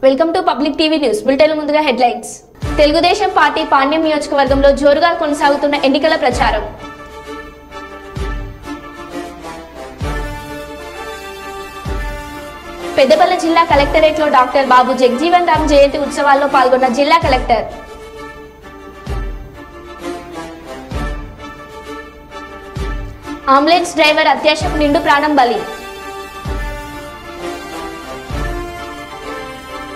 Welcome to public TV news bulletin. ముందుగా headlines. Telugu Desam party Panyam నియోజకవర్గంలో జోరుగా కొనసాగుతున్న ఎన్నికల ప్రచారం. పెద్దపల్లి జిల్లా కలెక్టరేట్ లో డాక్టర్ బాబు జగజీవన్ రామ్ జయంతి ఉత్సవాల్లో పాల్గొన్న జిల్లా కలెక్టర్. అంబులెన్స్ డ్రైవర్ అత్యాశకు నిండు ప్రాణం బలి.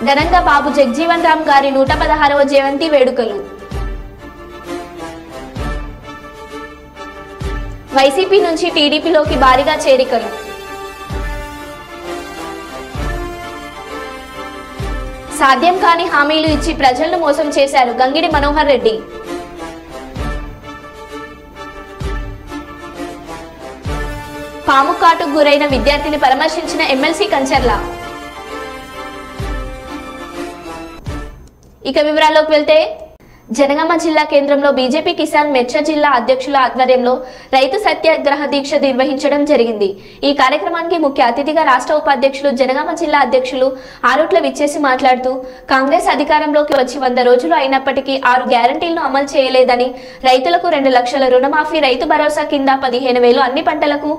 ఘనంగా బాబు జగజీవన్ రామ్ గారి 116వ జయంతి వేడుకలు. వైసీపీ నుంచి టీడీపీలోకి భారీగా చేరికలు. సాధ్యం కాని హామీలు ఇచ్చి ప్రజలను మోసం చేశారు గంగిడి మనోహర్ రెడ్డి. పాము కాటుకు గురైన విద్యార్థిని పరామర్శించిన ఎమ్మెల్సీ కంచర్ల. ఇక వివరాల్లోకి వెళ్తే, జనగామ జిల్లా కేంద్రంలో బీజేపీ కిసాన్ మెర్చా జిల్లా అధ్యక్షుల ఆధ్వర్యంలో రైతు సత్యాగ్రహ దీక్ష నిర్వహించడం జరిగింది. ఈ కార్యక్రమానికి ముఖ్య అతిథిగా రాష్ట్ర ఉపాధ్యక్షులు జనగామ జిల్లా అధ్యక్షులు ఆరుట్ల విచ్చేసి మాట్లాడుతూ, కాంగ్రెస్ అధికారంలోకి వచ్చి 100 రోజులు అయినప్పటికీ 6 గ్యారంటీలను అమలు చేయలేదని, రైతులకు 2 లక్షల రుణమాఫీ, రైతు భరోసా కింద 15,000 అన్ని పంటలకు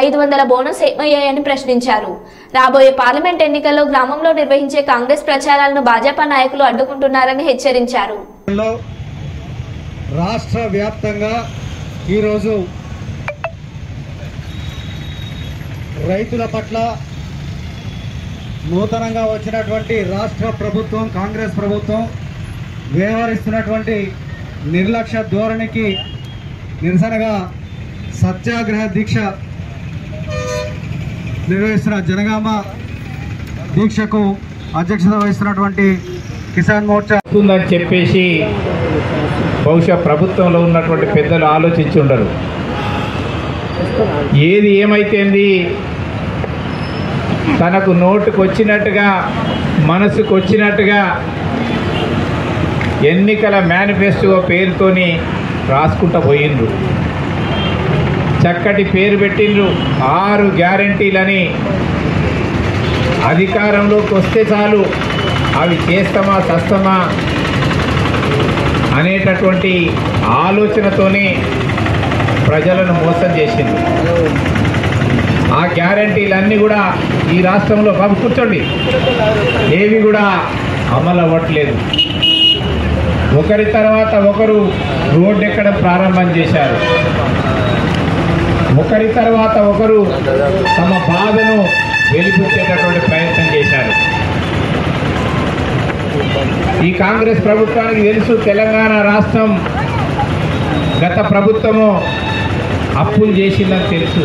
500 బోనస్ ఏమయ్యాయని ప్రశ్నించారు. రాబోయే పార్లమెంట్ ఎన్నికల్లో గ్రామంలో నిర్వహించే కాంగ్రెస్ ప్రచారాలను భాజపా నాయకులు అడ్డుకుంటున్నారని హెచ్చరించారు. రాష్ట్ర వ్యాప్తంగా ఈరోజు రైతుల పట్ల నూతనంగా వచ్చినటువంటి రాష్ట్ర ప్రభుత్వం, కాంగ్రెస్ ప్రభుత్వం వ్యవహరిస్తున్నటువంటి నిర్లక్ష్య ధోరణికి నిరసనగా సత్యాగ్రహ దీక్ష నిర్వహిస్తున్న జనగామ దీక్షకు అధ్యక్షత వహిస్తున్నటువంటి కిసాన్ మోర్చా ఉందని చెప్పేసి బహుశా ప్రభుత్వంలో ఉన్నటువంటి పెద్దలు ఆలోచించి ఉండరు. ఏది ఏమైతేంది, తనకు నోటుకు వచ్చినట్టుగా, మనసుకు వచ్చినట్టుగా ఎన్నికల మేనిఫెస్టో పేరుతోని రాసుకుంటూ పోయిండ్రు. చక్కటి పేరు పెట్టిండ్రు, 6 గ్యారంటీలని. అధికారంలోకి వస్తే చాలు అవి చేస్తామా చస్తామా అనేటటువంటి ఆలోచనతోనే ప్రజలను మోసం చేసింది. ఆ గ్యారంటీలన్నీ కూడా ఈ రాష్ట్రంలో బాబు కూర్చోండి ఏవి కూడా అమలు అవ్వట్లేదు. ఒకరి తర్వాత ఒకరు రోడ్డు ఎక్కడం ప్రారంభం చేశారు. ఒకరి తర్వాత ఒకరు తమ బాధను వెలిపుచ్చేటటువంటి ప్రయత్నం చేశారు. ఈ కాంగ్రెస్ ప్రభుత్వానికి తెలుసు, తెలంగాణ రాష్ట్రం గత ప్రభుత్వము అప్పులు చేసిందని తెలుసు.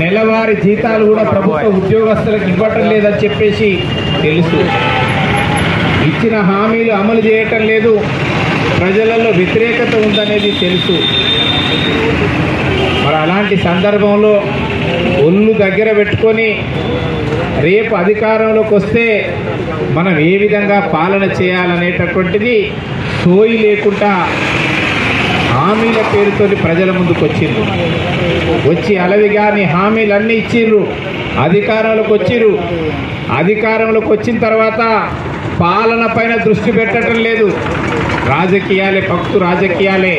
నెలవారీ జీతాలు కూడా ప్రభుత్వ ఉద్యోగస్తులకు ఇవ్వటం లేదని చెప్పేసి తెలుసు. ఇచ్చిన హామీలు అమలు చేయటం లేదు, ప్రజలలో వ్యతిరేకత ఉందనేది తెలుసు. మరి అలాంటి సందర్భంలో ఒళ్ళు దగ్గర పెట్టుకొని రేపు అధికారంలోకి వస్తే మనం ఏ విధంగా పాలన చేయాలనేటటువంటిది సోయి లేకుండా హామీల పేరుతో ప్రజల ముందుకు వచ్చిండ్రు. వచ్చి అలవిగాని హామీలన్నీ ఇచ్చిర్రు, అధికారంలోకి వచ్చిర్రు. అధికారంలోకి వచ్చిన తర్వాత పాలన పైన దృష్టి పెట్టడం లేదు, రాజకీయాలే, పక్తు రాజకీయాలే.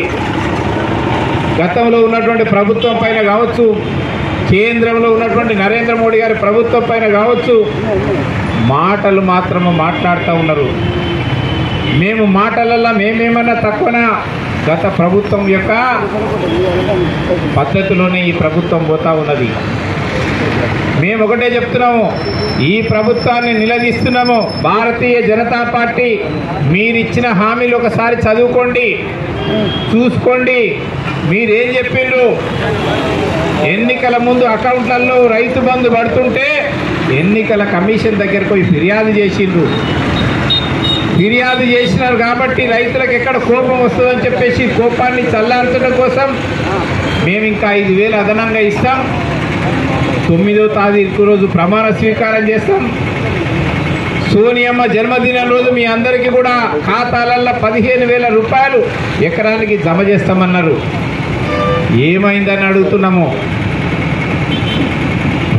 గతంలో ఉన్నటువంటి ప్రభుత్వం పైన కావచ్చు, కేంద్రంలో ఉన్నటువంటి నరేంద్ర మోడీ గారి ప్రభుత్వం పైన కావచ్చు, మాటలు మాత్రమే మాట్లాడుతూ ఉన్నారు. మేము మాటలల్లో మేమేమన్నా తక్కువనా? గత ప్రభుత్వం యొక్క పద్ధతిలోనే ఈ ప్రభుత్వం పోతా ఉన్నది. మేము ఒకటే చెప్తున్నాము, ఈ ప్రభుత్వాన్ని నిలదీస్తున్నాము. భారతీయ జనతా పార్టీ మీరిచ్చిన హామీలు ఒకసారి చదువుకోండి, చూసుకోండి. మీరేం చెప్పిండ్రు? ఎన్నికల ముందు అకౌంట్లలో రైతు బంధు పడుతుంటే ఎన్నికల కమిషన్ దగ్గరకు పోయి ఫిర్యాదు చేసిండ్రు. ఫిర్యాదు చేసినారు కాబట్టి రైతులకు ఎక్కడ కోపం వస్తుందని చెప్పేసి కోపాన్ని చల్లార్చడం కోసం మేము ఇంకా 5,000 అదనంగా ఇస్తాం. 9వ తారీఖు రోజు ప్రమాణ స్వీకారం చేస్తాం. సోనియమ్మ జన్మదినం రోజు మీ అందరికీ కూడా ఖాతాలల్లో 15,000 రూపాయలు ఎకరానికి జమ చేస్తామన్నారు. ఏమైందని అడుగుతున్నాము.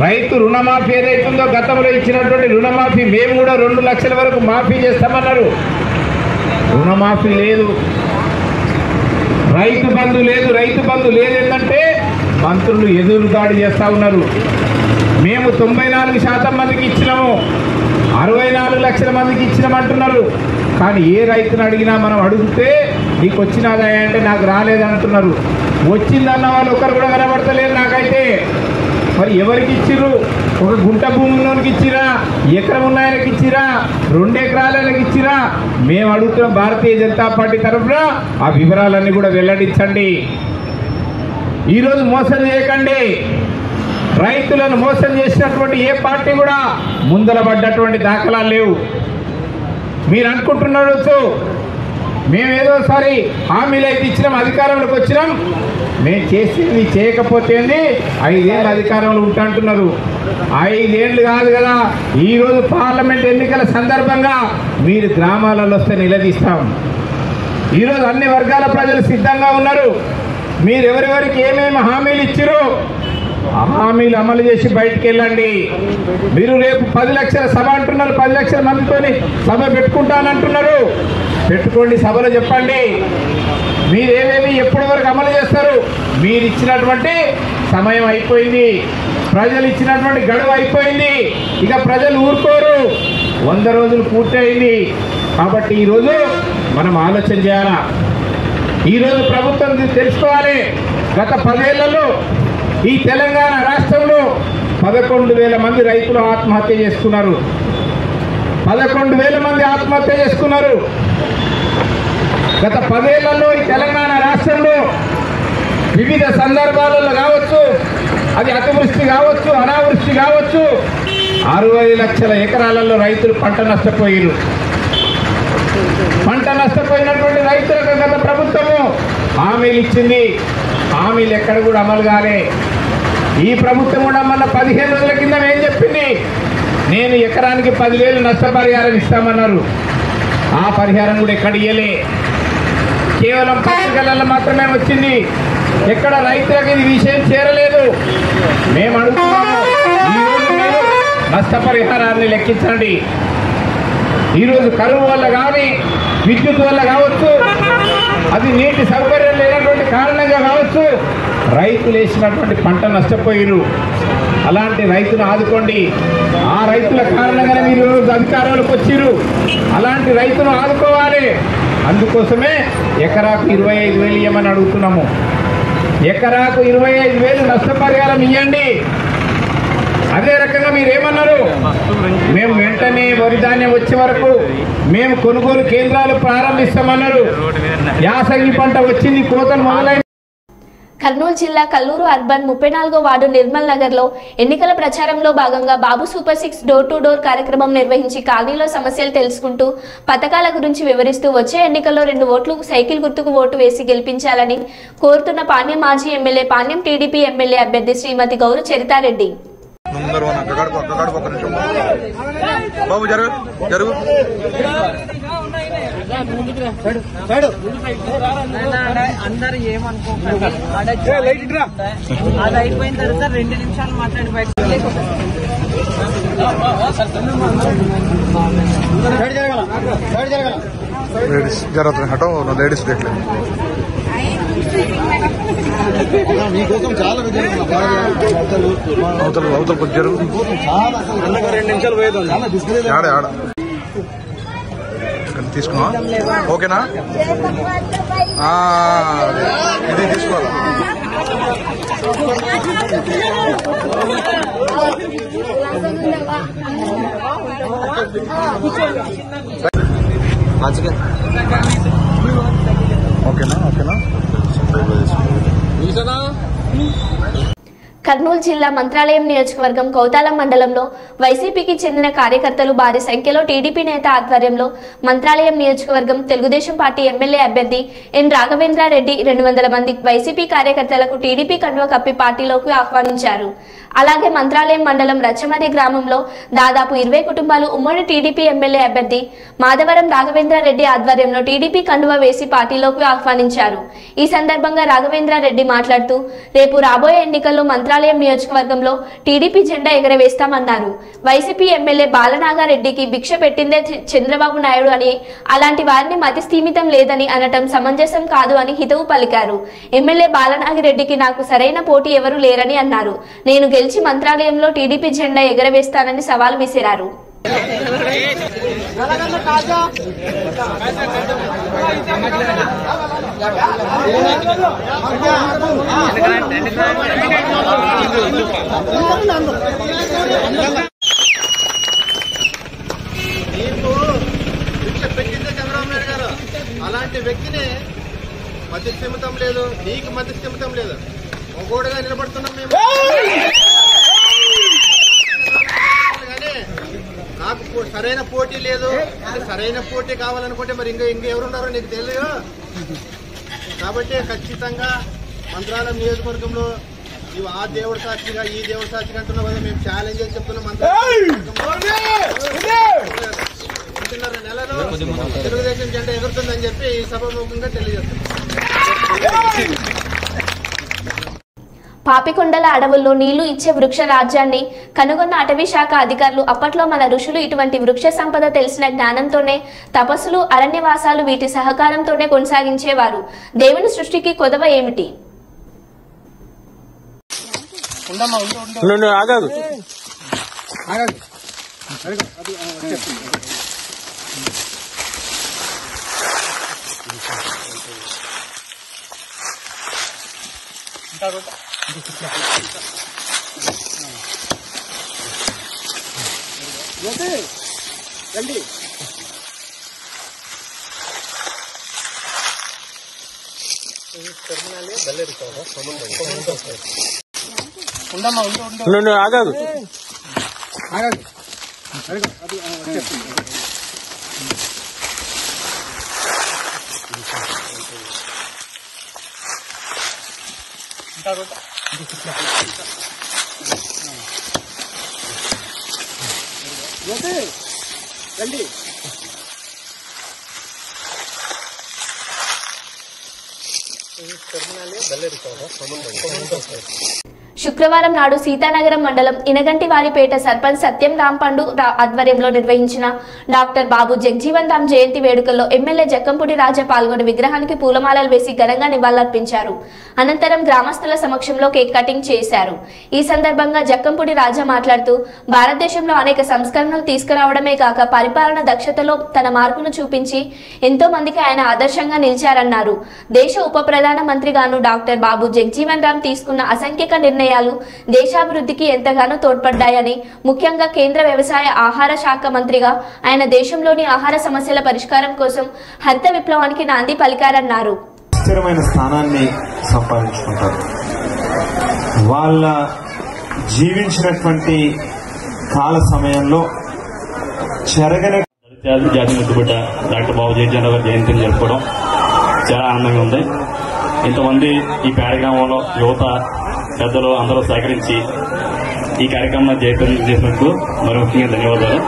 రైతు రుణమాఫీ ఏదైతుందో గతంలో ఇచ్చినటువంటి రుణమాఫీ మేము కూడా 2 లక్షల వరకు మాఫీ చేస్తామన్నారు. రుణమాఫీ లేదు, రైతు బంధు లేదు. రైతు బంధు లేదు ఏంటంటే మంత్రులు ఎదురుదాడి చేస్తూ ఉన్నారు. మేము 94% మందికి ఇచ్చినాము, 64 లక్షల మందికి ఇచ్చినామంటున్నారు. కానీ ఏ రైతుని అడిగినా మనం అడిగితే నీకు వచ్చినదా అంటే నాకు రాలేదంటున్నారు. వచ్చిందన్న వాళ్ళు ఒకరు కూడా కనబడతలేరు నాకైతే. మరి ఎవరికి ఇచ్చిర్రు? ఒక గుంట భూమి ఉన్నోనికి ఇచ్చిరా, ఎకరం ఉన్న ఆయనకి ఇచ్చిరా, 2 ఎకరాలకి ఇచ్చిరా? మేము అడుగుతున్నాం భారతీయ జనతా పార్టీ తరఫున ఆ వివరాలన్నీ కూడా వెల్లడించండి. ఈరోజు మోసం చేయకండి. రైతులను మోసం చేసినటువంటి ఏ పార్టీ కూడా ముందర పడ్డటువంటి దాఖలాలు లేవు. మీరు అనుకుంటున్నారు మేమేదోసారి హామీలు అయితే ఇచ్చినాం, అధికారంలోకి వచ్చినాం, మేము చేసింది చేయకపోతే 5 ఏళ్ళు అధికారంలో ఉంటాంటున్నారు. 5 ఏళ్ళు కాదు కదా, ఈరోజు పార్లమెంట్ ఎన్నికల సందర్భంగా మీరు గ్రామాలలో వస్తే నిలదీస్తాం. ఈరోజు అన్ని వర్గాల ప్రజలు సిద్ధంగా ఉన్నారు. మీరు ఎవరెవరికి ఏమేమి హామీలు ఇచ్చారో ఆ హామీలు అమలు చేసి బయటికి వెళ్ళండి. మీరు రేపు 10 లక్షల సభ అంటున్నారు, 10 లక్షల మందితోని సభ పెట్టుకుంటానంటున్నారు. పెట్టుకోండి, సభలో చెప్పండి మీరేమేమి ఎప్పటి వరకు అమలు చేస్తారు. మీరు ఇచ్చినటువంటి సమయం అయిపోయింది, ప్రజలు ఇచ్చినటువంటి గడువు అయిపోయింది. ఇక ప్రజలు ఊరుకోరు. 100 రోజులు పూర్తయింది. కాబట్టి ఈరోజు మనం ఆలోచన చేయాలా. ఈరోజు ప్రభుత్వం తెలుసుకోవాలి. గత 10 ఏళ్లలో ఈ తెలంగాణ రాష్ట్రంలో 11,000 మంది రైతులు ఆత్మహత్య చేసుకున్నారు. 11,000 మంది ఆత్మహత్య చేసుకున్నారు. గత 10 ఏళ్లలో ఈ తెలంగాణ రాష్ట్రంలో వివిధ సందర్భాలలో కావచ్చు, అది అతివృష్టి కావచ్చు, అనావృష్టి కావచ్చు, 60 లక్షల ఎకరాలలో రైతులు పంట నష్టపోయారు. పంట నష్టపోయినటువంటి రైతులకు గత ప్రభుత్వము హామీలు ఇచ్చింది. హామీలు ఎక్కడ కూడా అమలు కాలే. ఈ ప్రభుత్వం కూడా మొన్న 15 రోజుల కింద ఏం చెప్పింది? నేను ఎకరానికి 10,000 నష్టపరిహారం ఇస్తామన్నారు. ఆ పరిహారం కూడా ఎక్కడ ఇయ్యలే. కేవలం పత్రికలలో మాత్రమే వచ్చింది. ఎక్కడ రైతులకు ఇది విషయం చేరలేదు. మేము అడుగుతున్నాము, ఈరోజు మీరు నష్టపరిహారాన్ని లెక్కించండి. ఈరోజు కరువు వల్ల కానీ, విద్యుత్ వల్ల కావచ్చు, అది నీటి సౌకర్యం లేనటువంటి కారణంగా కావచ్చు, రైతులు వేసినటువంటి పంట నష్టపోయారు. అలాంటి రైతును ఆదుకోండి. ఆ రైతుల కారణంగానే మీరు అధికారంలోకి వచ్చిర్రు. అలాంటి రైతును ఆదుకోవాలి. అందుకోసమే ఎకరాకు 25,000 ఇవ్వమని అడుగుతున్నాము. ఎకరాకు 25,000 నష్టపరిహారం ఇవ్వండి. అదే రకంగా మీరేమన్నారు? మేము వెంటనే వరి ధాన్యం వచ్చే వరకు మేము కొనుగోలు కేంద్రాలు ప్రారంభిస్తామన్నారు. యాసంగి పంట వచ్చింది, కోతలు మొదలైంది. కర్నూలు జిల్లా కల్లూరు అర్బన్ 34వ వార్డు నిర్మల్ నగర్ లో ఎన్నికల ప్రచారంలో భాగంగా బాబు సూపర్ 6 డోర్ టు డోర్ కార్యక్రమం నిర్వహించి కాలనీలో సమస్యలు తెలుసుకుంటూ పథకాల గురించి వివరిస్తూ వచ్చే ఎన్నికల్లో 2 ఓట్లు సైకిల్ గుర్తుకు ఓటు వేసి గెలిపించాలని కోరుతున్న పాణ్యం మాజీ ఎమ్మెల్యే, పాణ్యం టీడీపీ ఎమ్మెల్యే అభ్యర్థి శ్రీమతి గౌరు చరితారెడ్డి. బాబు జరుగు జరుగు అందరు ఏమనుకోకండి. అది అయిపోయిన తర్వాత 2 నిమిషాలు మాట్లాడి బయట लेडीज जरा हटो लेडीज देख ले అవతల అవతల కొంచెం జరుగు 2 నిమిషాలు పోయేది ఆడ ఆడ తీసుకున్నా ఓకేనా ఇది తీసుకోవాలి ఓకేనా ఓకేనా కర్నూలు జిల్లా మంత్రాలయం నియోజకవర్గం కౌతాలం మండలంలో వైసీపీకి చెందిన కార్యకర్తలు భారీ సంఖ్యలో టీడీపీ నేత ఆధ్వర్యంలో మంత్రాలయం నియోజకవర్గం తెలుగుదేశం పార్టీ ఎమ్మెల్యే అభ్యర్థి ఎన్ రాఘవేంద్రారెడ్డి 200 మంది వైసీపీ కార్యకర్తలకు టీడీపీ కండువా కప్పి పార్టీలోకి ఆహ్వానించారు. అలాగే మంత్రాలయం మండలం రచ్చమర్రి గ్రామంలో దాదాపు 20 కుటుంబాలు ఉమ్మడి టీడీపీ ఎమ్మెల్యే అభ్యర్థి మాధవరం రాఘవేంద్రారెడ్డి ఆధ్వర్యంలో టీడీపీ కండువా వేసి పార్టీలోకి ఆహ్వానించారు. ఈ సందర్భంగా రాఘవేంద్రారెడ్డి మాట్లాడుతూ రేపు రాబోయే ఎన్నికల్లో మంత్రాలయం నియోజకవర్గంలో టీడీపీ జెండా ఎగరవేస్తామన్నారు. వైసీపీ ఎమ్మెల్యే బాలనాగారెడ్డికి భిక్ష పెట్టిందే చంద్రబాబు నాయుడు అని, అలాంటి వారిని మతి స్థీమితం లేదని అనటం సమంజసం కాదు అని హితవు పలికారు. ఎమ్మెల్యే బాలనాగిరెడ్డికి నాకు సరైన పోటీ ఎవరూ లేరని అన్నారు. నేను గెలిచి మంత్రాలయంలో టీడీపీ జెండా ఎగరవేస్తానని సవాల్ విసిరారు. అలాంటి వ్యక్తిని మధ్య స్థిమితం లేదు, నీకు మధ్య స్థిమితం లేదు, ఒకోడుగా నిలబడుతున్నాం మేము. కానీ నాకు సరైన పోటీ లేదు. సరైన పోటీ కావాలనుకుంటే మరి ఇంకెవరున్నారో నీకు తెలియదు. కాబట్టి ఖచ్చితంగా మంత్రాలయం నియోజకవర్గంలో ఇవి ఆ దేవుడి సాక్షిగా ఈ దేవుడి సాక్షిగా అంటున్నావు కదా, మేము ఛాలెంజ్ చేసి చెప్తున్నాం. నెలలో తెలుగుదేశం జెండా ఎగురుతుందని చెప్పి ఈ సభాముఖంగా తెలియజేస్తున్నాం. పాపికొండల అడవుల్లో నీళ్లు ఇచ్చే వృక్ష రాజ్యాన్ని కనుగొన్న అటవీ శాఖ అధికారులు అప్పట్లో మన ఋషులు ఇటువంటి వృక్ష సంపద తెలిసిన జ్ఞానంతోనే తపస్సులు, అరణ్యవాసాలు వీటి సహకారంతోనే కొనసాగించేవారు. దేవుని సృష్టికి కొదవ ఏమిటి? రండి. ఆగాదు. రండి. శుక్రవారం నాడు సీతానగరం మండలం ఇనగంటివారిపేట సర్పంచ్ సత్యం రాంపండు ఆధ్వర్యంలో నిర్వహించిన డాక్టర్ బాబు జగ్జీవన్ రామ్ జయంతి వేడుకల్లో ఎమ్మెల్యే జక్కంపూడి రాజా పాల్గొని విగ్రహానికి పూలమాలలు వేసి ఘనంగా నివాళులర్పించారు. అనంతరం గ్రామస్తుల సమక్షంలో కేక్ కటింగ్ చేశారు. ఈ సందర్భంగా జక్కంపూడి రాజా మాట్లాడుతూ భారతదేశంలో అనేక సంస్కరణలు తీసుకురావడమే కాక పరిపాలన దక్షతలో తన మార్పును చూపించి ఎంతో మందికి ఆయన ఆదర్శంగా నిలిచారన్నారు. దేశ ఉప ప్రధాన మంత్రిగాను డాక్టర్ బాబు జగ్జీవన్ రామ్ తీసుకున్న అసంఖ్యాక నిర్ణయాలు దేశాభివృద్ధికి ఎంతగానో తోడ్పడ్డాయని, ముఖ్యంగా కేంద్ర వ్యవసాయ ఆహార శాఖ మంత్రిగా ఆయన దేశంలోని ఆహార సమస్యల పరిష్కారం కోసం హరిత విప్లవానికి నాంది పలికారన్నారు. స్థిరమైన స్థానాన్ని సంపాదించుకుంటారు. వాళ్ళ జీవించినటువంటి కాల సమయంలో చెరగని జాతి ముద్దుబిడ్డ డాక్టర్ బాబు జగ్జీవన్ రామ్ జయంతిని జరుపుకోవడం చాలా ఆనందంగా ఉంది. ఇంతమంది ఈ పేడ గ్రామంలో యువత పెద్దలు అందరూ సహకరించి ఈ కార్యక్రమం చేసినందుకు మరి ముఖ్యంగా ధన్యవాదాలు.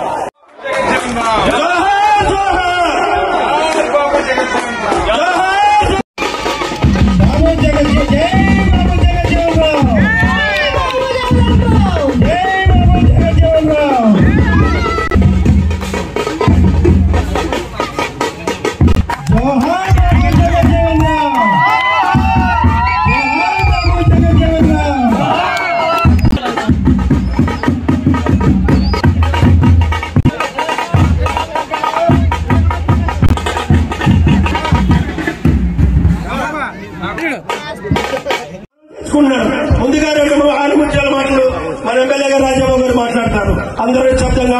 ముందుగా రెండు ఆనుముత్యాల మాటలు మన ఎమ్మెల్యే గారు రాజాబాబు గారు మాట్లాడతారు. అందరూ శబ్దంగా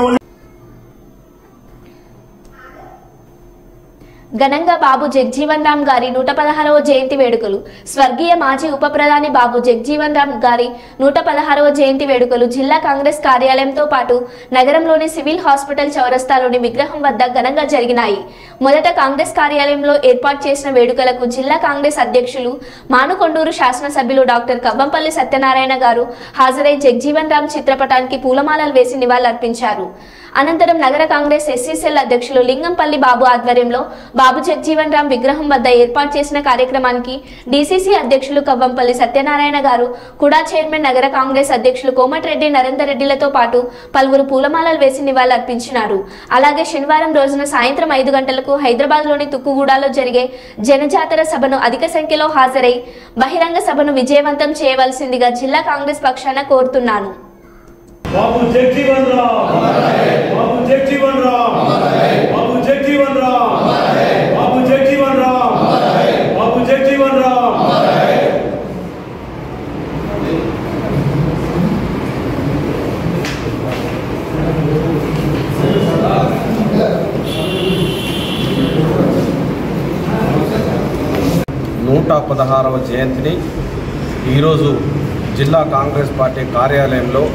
ఘనంగా బాబు జగ్జీవన్ రామ్ గారి 116వ జయంతి వేడుకలు. స్వర్గీయ మాజీ ఉప ప్రధాని బాబు జగ్జీవన్ రామ్ గారి 116వ జయంతి వేడుకలు జిల్లా కాంగ్రెస్ కార్యాలయంతో పాటు నగరంలోని సివిల్ హాస్పిటల్ చౌరస్తాలోని విగ్రహం వద్ద ఘనంగా జరిగినాయి. మొదట కాంగ్రెస్ కార్యాలయంలో ఏర్పాటు చేసిన వేడుకలకు జిల్లా కాంగ్రెస్ అధ్యక్షులు మానుకొండూరు శాసనసభ్యులు డాక్టర్ కవ్వంపల్లి సత్యనారాయణ గారు హాజరై జగ్జీవన్ రామ్ చిత్రపటానికి పూలమాలలు వేసి నివాళులర్పించారు. అనంతరం నగర కాంగ్రెస్ ఎస్సీసెల్ అధ్యక్షులు లింగంపల్లి బాబు ఆధ్వర్యంలో బాబు జగ్జీవన్ రామ్ విగ్రహం వద్ద ఏర్పాటు చేసిన కార్యక్రమానికి డీసీసీ అధ్యక్షులు కవ్వంపల్లి సత్యనారాయణ గారు, కుడా చైర్మన్ నగర కాంగ్రెస్ అధ్యక్షులు కోమటిరెడ్డి నరేందర్ రెడ్డిలతో పాటు పలువురు పూలమాలలు వేసి నివాళులర్పించినారు. అలాగే శనివారం రోజున సాయంత్రం 5 గంటలకు హైదరాబాద్లోని తుక్కుగూడలో జరిగే జనజాతర సభను అధిక సంఖ్యలో హాజరై బహిరంగ సభను విజయవంతం చేయవలసిందిగా జిల్లా కాంగ్రెస్ పక్షాన కోరుతున్నాను. బాబు జగ్జీవన్ రామ్, బాబు జగ్జీవన్ రామ్, బాబు జగ్జీవన్ రామ్, బాబు జగ్జీవన్ రామ్, బాబు జగ్జీవన్ రామ్. నూట 16వ జయంతిని ఈరోజు జిల్లా కాంగ్రెస్ పార్టీ కార్యాలయంలో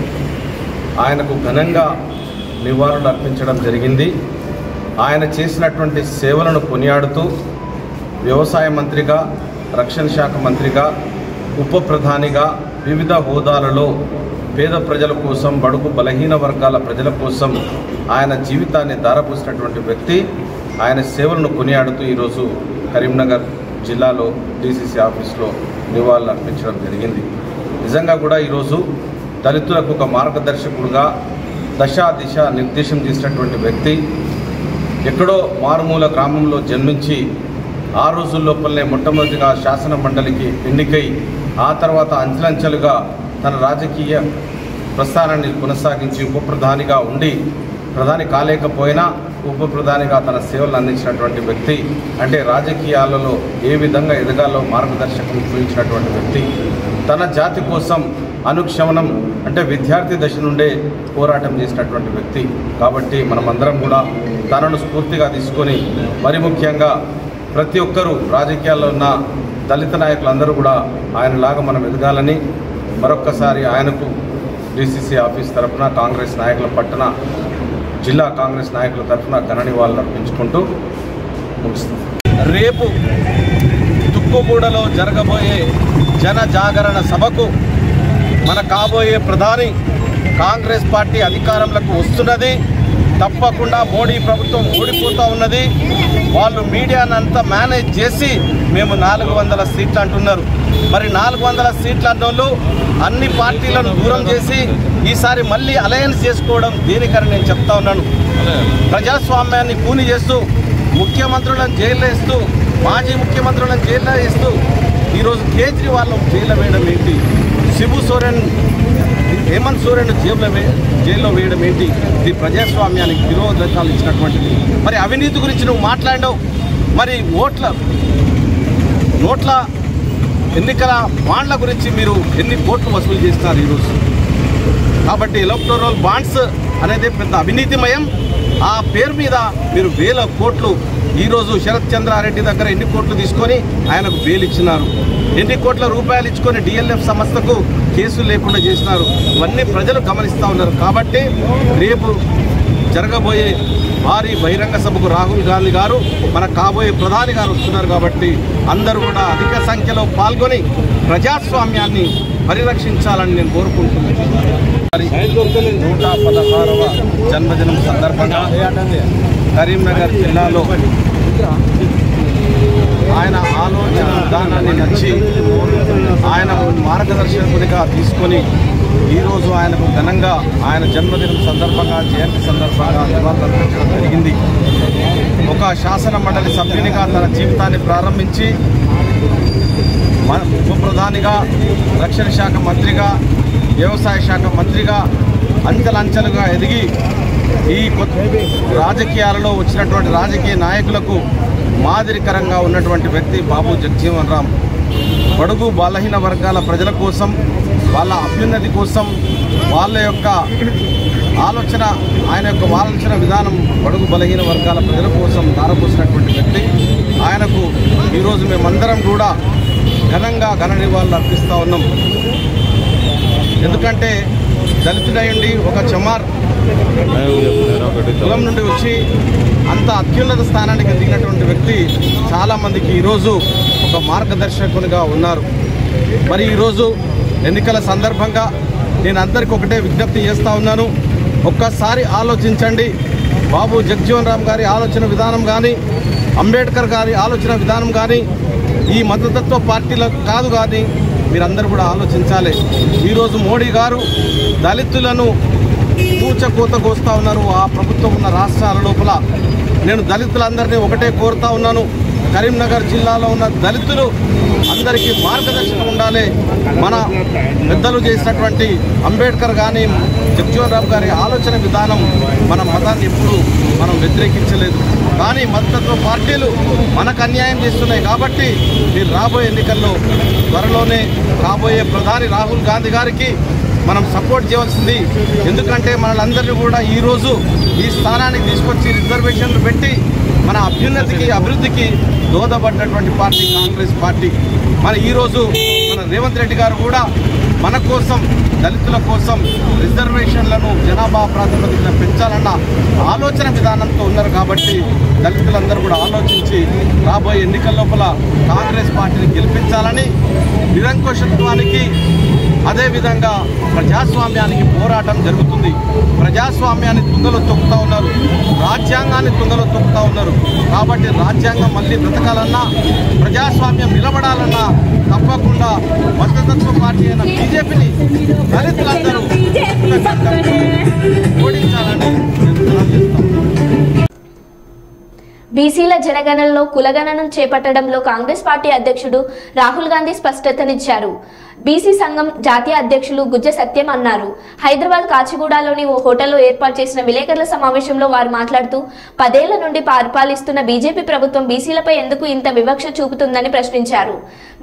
ఆయనకు ఘనంగా నివాళులు అర్పించడం జరిగింది. ఆయన చేసినటువంటి సేవలను కొనియాడుతూ వ్యవసాయ మంత్రిగా, రక్షణ శాఖ మంత్రిగా, ఉప ప్రధానిగా వివిధ హోదాలలో పేద ప్రజల కోసం, బడుగు బలహీన వర్గాల ప్రజల కోసం ఆయన జీవితాన్ని ధారపోసినటువంటి వ్యక్తి. ఆయన సేవలను కొనియాడుతూ ఈరోజు కరీంనగర్ జిల్లాలో డీసీసీ ఆఫీస్లో నివాళులు అర్పించడం జరిగింది. నిజంగా కూడా ఈరోజు దళితులకు ఒక మార్గదర్శకుడుగా దశా దిశ నిర్దేశం చేసినటువంటి వ్యక్తి. ఎక్కడో మారుమూల గ్రామంలో జన్మించి ఆ రోజుల్లోపలనే మొట్టమొదటిగా శాసన మండలికి ఎన్నికై ఆ తర్వాత అంచెలంచెలుగా తన రాజకీయ ప్రస్థానాన్ని కొనసాగించి ఉప ప్రధానిగా ఉండి, ప్రధాని కాలేకపోయినా ఉప ప్రధానిగా తన సేవలు అందించినటువంటి వ్యక్తి. అంటే రాజకీయాలలో ఏ విధంగా ఎదగాలో మార్గదర్శకం చూపించినటువంటి వ్యక్తి. తన జాతి కోసం అనుక్షమనం అంటే విద్యార్థి దశ నుండే పోరాటం చేసినటువంటి వ్యక్తి. కాబట్టి మనమందరం కూడా తనను స్ఫూర్తిగా తీసుకొని, మరి ముఖ్యంగా ప్రతి ఒక్కరూ రాజకీయాల్లో ఉన్న దళిత నాయకులందరూ కూడా ఆయనలాగా మనం ఎదగాలని మరొక్కసారి ఆయనకు డీసీసీ ఆఫీస్ తరఫున, కాంగ్రెస్ నాయకుల పట్టణ జిల్లా కాంగ్రెస్ నాయకుల తరఫున ఘన నివాళులు అర్పించుకుంటూ ముగిస్తాం. రేపు తుక్కుగూడలో జరగబోయే జన జాగరణ సభకు మన కాబోయే ప్రధాని కాంగ్రెస్ పార్టీ అధికారంలోకి వస్తున్నది. తప్పకుండా మోడీ ప్రభుత్వం ఓడిపోతూ ఉన్నది. వాళ్ళు మీడియానంతా మేనేజ్ చేసి మేము 400 సీట్లు అంటున్నారు. మరి 400 సీట్లు అన్నోళ్ళు అన్ని పార్టీలను దూరం చేసి ఈసారి మళ్ళీ అలయన్స్ చేసుకోవడం దేనికని నేను చెప్తా ఉన్నాను. ప్రజాస్వామ్యాన్ని కూని చేస్తూ, ముఖ్యమంత్రులను జైల్లో వేస్తూ, మాజీ ముఖ్యమంత్రులను జైల్లో వేస్తూ ఈరోజు కేజ్రీవాల్ జైల్లో వేయడం ఏంటి? శిబు సోరెన్, హేమంత్ సోరెన్ జైల్లో వేయడం ఏంటి? ఇది ప్రజాస్వామ్యానికి విరోధకాలు ఇచ్చినటువంటిది. మరి అవినీతి గురించి నువ్వు మాట్లాడావు. మరి నోట్ల ఎన్నికల బాండ్ల గురించి మీరు ఎన్ని కోట్లు వసూలు చేస్తున్నారు ఈరోజు? కాబట్టి ఎలక్టోరల్ బాండ్స్ అనేది పెద్ద అవినీతిమయం. ఆ పేరు మీద మీరు 1000 కోట్లు ఈరోజు శరత్ చంద్రారెడ్డి దగ్గర ఎన్ని కోట్లు తీసుకొని ఆయనకు బెయిల్ ఇచ్చినారు, ఎన్ని కోట్ల రూపాయలు ఇచ్చుకొని డిఎల్ఎఫ్ సంస్థకు కేసులు లేకుండా చేసినారు. ఇవన్నీ ప్రజలు గమనిస్తూ ఉన్నారు. కాబట్టి రేపు జరగబోయే భారీ బహిరంగ సభకు రాహుల్ గాంధీ గారు, మన కాబోయే ప్రధాని గారు వస్తున్నారు. కాబట్టి అందరూ కూడా అధిక సంఖ్యలో పాల్గొని ప్రజాస్వామ్యాన్ని పరిరక్షించాలని నేను కోరుకుంటున్నాను. 116వ జన్మదినం సందర్భంగా కరీంనగర్ జిల్లాలో ఆయన ఆలోచన విధానాన్ని నచ్చి ఆయన మార్గదర్శకుడిగా తీసుకొని ఈరోజు ఆయనకు ఘనంగా ఆయన జన్మదినం సందర్భంగా, జయంతి సందర్భంగా నివాళులర్పించడం జరిగింది. ఒక శాసన మండలి సభ్యునిగా తన జీవితాన్ని ప్రారంభించి ఉప ప్రధానిగా, రక్షణ శాఖ మంత్రిగా, వ్యవసాయ శాఖ మంత్రిగా అంచెలంచెలుగా ఎదిగి ఈ రాజకీయాలలో వచ్చినటువంటి రాజకీయ నాయకులకు మాదిరికరంగా ఉన్నటువంటి వ్యక్తి బాబు జగ్జీవన్ రామ్. బడుగు బలహీన వర్గాల ప్రజల కోసం, వాళ్ళ అభ్యున్నతి కోసం, వాళ్ళ యొక్క ఆలోచన, ఆయన యొక్క ఆలోచన విధానం బడుగు బలహీన వర్గాల ప్రజల కోసం ధారపోసినటువంటి వ్యక్తి. ఆయనకు ఈరోజు మేమందరం కూడా ఘనంగా ఘన నివాళులు అర్పిస్తూ ఉన్నాం. ఎందుకంటే దళితుడయుండి ఒక చమార్ కులం నుండి వచ్చి అంత అత్యున్నత స్థానానికి ఎదిగినటువంటి వ్యక్తి చాలామందికి ఈరోజు ఒక మార్గదర్శకునిగా ఉన్నారు. మరి ఈరోజు ఎన్నికల సందర్భంగా నేను అందరికీ ఒకటే విజ్ఞప్తి చేస్తూ ఉన్నాను. ఒక్కసారి ఆలోచించండి. బాబు జగజ్జీవన్ రామ్ గారి ఆలోచన విధానం కానీ, అంబేద్కర్ గారి ఆలోచన విధానం కానీ ఈ మతతత్వ పార్టీలకు కాదు, కానీ మీరందరూ కూడా ఆలోచించాలి. ఈరోజు మోడీ గారు దళితులను కూచకోత కోస్తూ ఉన్నారు. ఆ ప్రభుత్వం ఉన్న రాష్ట్రాల లోపల నేను దళితులందరినీ ఒకటే కోరుతా ఉన్నాను. కరీంనగర్ జిల్లాలో ఉన్న దళితులు అందరికీ మార్గదర్శకం ఉండాలి. మన పెద్దలు చేసినటువంటి అంబేద్కర్ కానీ జగజ్జీవన్ రామ్ గారి ఆలోచన విధానం మన మతాన్ని ఎప్పుడు మనం వ్యతిరేకించలేదు. కానీ మతతత్వ పార్టీలు మనకు అన్యాయం చేస్తున్నాయి. కాబట్టి మీరు రాబోయే ఎన్నికల్లో త్వరలోనే రాబోయే ప్రధాని రాహుల్ గాంధీ గారికి మనం సపోర్ట్ చేయవలసింది. ఎందుకంటే మనలందరినీ కూడా ఈరోజు ఈ స్థానానికి తీసుకొచ్చి రిజర్వేషన్లు పెట్టి మన అభ్యున్నతికి అభివృద్ధికి దోహదపడినటువంటి పార్టీ కాంగ్రెస్ పార్టీ. మరి ఈరోజు మన రేవంత్ రెడ్డి గారు కూడా మన కోసం, దళితుల కోసం రిజర్వేషన్లను జనాభా ప్రాతిపదికన పెంచాలన్న ఆలోచన విధానంతో ఉన్నారు. కాబట్టి దళితులందరూ కూడా ఆలోచించి రాబోయే ఎన్నికల లోపల కాంగ్రెస్ పార్టీని గెలిపించాలని, నిరంకుశత్వానికి అదేవిధంగా ప్రజాస్వామ్యానికి పోరాటం జరుగుతుంది. ప్రజాస్వామ్యాన్ని తుంగలో తొక్కుతూ ఉన్నారు, రాజ్యాంగాన్ని తుంగలో తొక్కుతూ ఉన్నారు. కాబట్టి రాజ్యాంగం మళ్ళీ బ్రతకాలన్నా, ప్రజాస్వామ్యం నిలబడాలన్నా తప్పకుండా మతతత్వ పార్టీ అయిన బీజేపీని దళితులందరూ ఓడించాలని చేస్తాం. బీసీల జనగణనలో కులగణన చేపట్టడంలో కాంగ్రెస్ పార్టీ అధ్యక్షుడు రాహుల్ గాంధీ స్పష్టతనిచ్చారు. బీసీ సంఘం జాతీయ అధ్యక్షులు గుజ్జ సత్యం అన్నారు. హైదరాబాద్ కాచిగూడలోని ఓ హోటల్లో ఏర్పాటు చేసిన విలేకరుల సమావేశంలో వారు మాట్లాడుతూ 10 ఏళ్ల నుండి పరిపాలిస్తున్న బీజేపీ ప్రభుత్వం బీసీలపై ఎందుకు ఇంత వివక్ష చూపుతుందని ప్రశ్నించారు.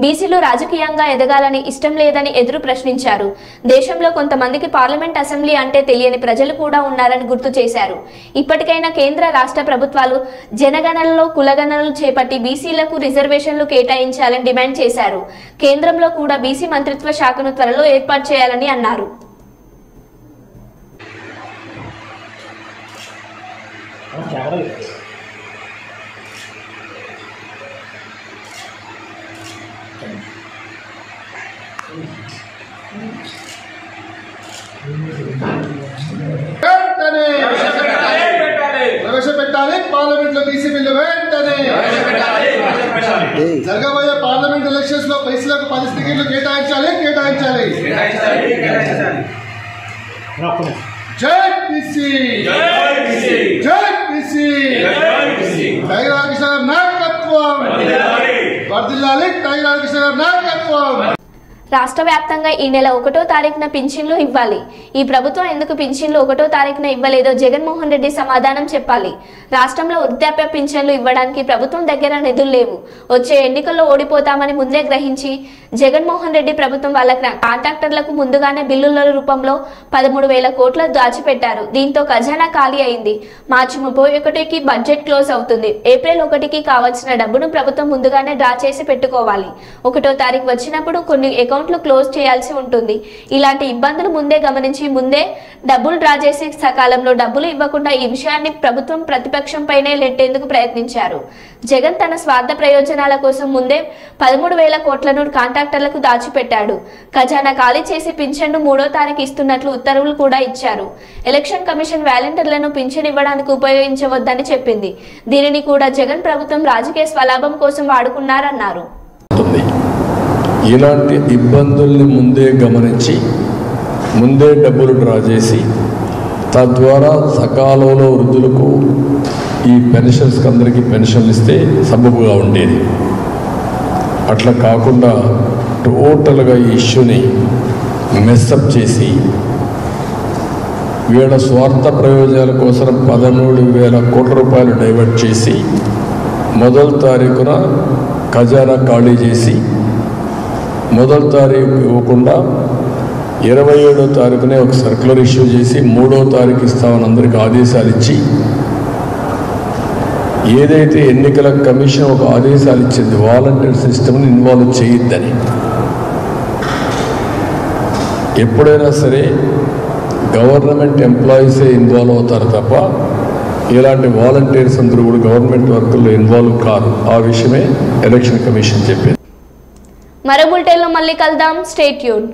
బీసీలు రాజకీయంగా ఎదగాలని ఇష్టం లేదని ఎదురు ప్రశ్నించారు. దేశంలో కొంతమందికి పార్లమెంట్ అసెంబ్లీ అంటే తెలియని ప్రజలు కూడా ఉన్నారని గుర్తు చేశారు. ఇప్పటికైనా కేంద్ర రాష్ట్ర ప్రభుత్వాలు జనగణనలో కులగణనలు చేపట్టి బీసీలకు రిజర్వేషన్లు కేటాయించాలని డిమాండ్ చేశారు. కేంద్రంలో కూడా బీసీ మంత్రిత్వ శాఖను త్వరలో ఏర్పాటు చేయాలని అన్నారు. ప్రవేశపెట్టాలి పార్లమెంట్ లో బీసీ బిల్లు వెంటనే. జరగబోయే పార్లమెంట్ ఎలక్షన్స్ లో బీసీలకు 10 టికెట్లు కేటాయించాలి. జై బీసీ, జై బీసీ, టైగర్ రామకృష్ణ నాయకత్వం వర్ధిల్లాలి. టైగర్ రామకృష్ణ నాయకత్వం. రాష్ట్ర వ్యాప్తంగా ఈ నెల 1వ తారీఖున పింఛన్లు ఇవ్వాలి. ఈ ప్రభుత్వం ఎందుకు పింఛన్లు 1వ తారీఖున ఇవ్వలేదో జగన్మోహన్ రెడ్డి సమాధానం చెప్పాలి. రాష్ట్రంలో వృద్ధాప్య పింఛన్లు ఇవ్వడానికి ప్రభుత్వం దగ్గర నిధులు లేవు. వచ్చే ఎన్నికల్లో ఓడిపోతామని ముందే గ్రహించి జగన్మోహన్ రెడ్డి ప్రభుత్వం వాళ్ళ కాంట్రాక్టర్లకు ముందుగానే బిల్లుల రూపంలో 13,000 కోట్లు దాచిపెట్టారు. దీంతో ఖజానా ఖాళీ అయింది. మార్చి 31కి బడ్జెట్ క్లోజ్ అవుతుంది. ఏప్రిల్ 1కి కావాల్సిన డబ్బును ప్రభుత్వం ముందుగానే డ్రా చేసి పెట్టుకోవాలి. 1వ తారీఖు వచ్చినప్పుడు కొన్ని అకౌంట్లు క్లోజ్ చేయాల్సి ఉంటుంది. ఇలాంటి ఇబ్బందులు ముందే గమనించి ముందే డబ్బులు డ్రా చేసి సకాలంలో డబ్బులు ఇవ్వకుండా ఈ విషయాన్ని ప్రభుత్వం ప్రతిపక్షంపైనే నెట్టేందుకు ప్రయత్నించారు. జగన్ తన స్వార్థ ప్రయోజనాల కోసం ముందే 13,000 కోట్లను కాంట్రాక్టర్లకు దాచిపెట్టాడు. ఖజానా ఖాళీ చేసి పింఛన్ను 3వ తారీఖు ఇస్తున్నట్లు ఉత్తర్వులు కూడా ఇచ్చారు. ఎలక్షన్ కమిషన్ వాలంటీర్లను పింఛన్ ఇవ్వడానికి ఉపయోగించవద్దని చెప్పింది. దీనిని కూడా జగన్ ప్రభుత్వం రాజకీయ స్వలాభం కోసం వాడుకున్నారన్నారు. ఇలాంటి ఇబ్బందుల్ని ముందే గమనించి ముందే డబ్బులు డ్రా చేసి తద్వారా సకాలంలో వృద్ధులకు ఈ పెన్షన్స్కి అందరికీ పెన్షన్లు ఇస్తే సబబుగా ఉండేది. అట్లా కాకుండా టోటల్గా ఈ ఇష్యూని మెస్అప్ చేసి వీళ్ళ స్వార్థ ప్రయోజనాల కోసం 13,000 కోట్ల రూపాయలు డైవర్ట్ చేసి 1వ తారీఖున ఖజానా ఖాళీ చేసి 1వ తారీఖు ఇవ్వకుండా 27వ తారీఖునే ఒక సర్క్యులర్ ఇష్యూ చేసి 3వ తారీఖు ఇస్తామని అందరికీ ఆదేశాలు ఇచ్చి, ఏదైతే ఎన్నికల కమిషన్ ఒక ఆదేశాలు ఇచ్చింది వాలంటీర్ సిస్టమ్ని ఇన్వాల్వ్ చేయొద్దని. ఎప్పుడైనా సరే గవర్నమెంట్ ఎంప్లాయీసే ఇన్వాల్వ్ అవుతారు తప్ప ఇలాంటి వాలంటీర్స్ అందరూ కూడా గవర్నమెంట్ వర్కుల్లో ఇన్వాల్వ్ కారు. ఆ విషయమే ఎలక్షన్ కమిషన్ చెప్పింది. మరో బులెటిన్లో మళ్ళీ కలుద్దాం. Stay tuned.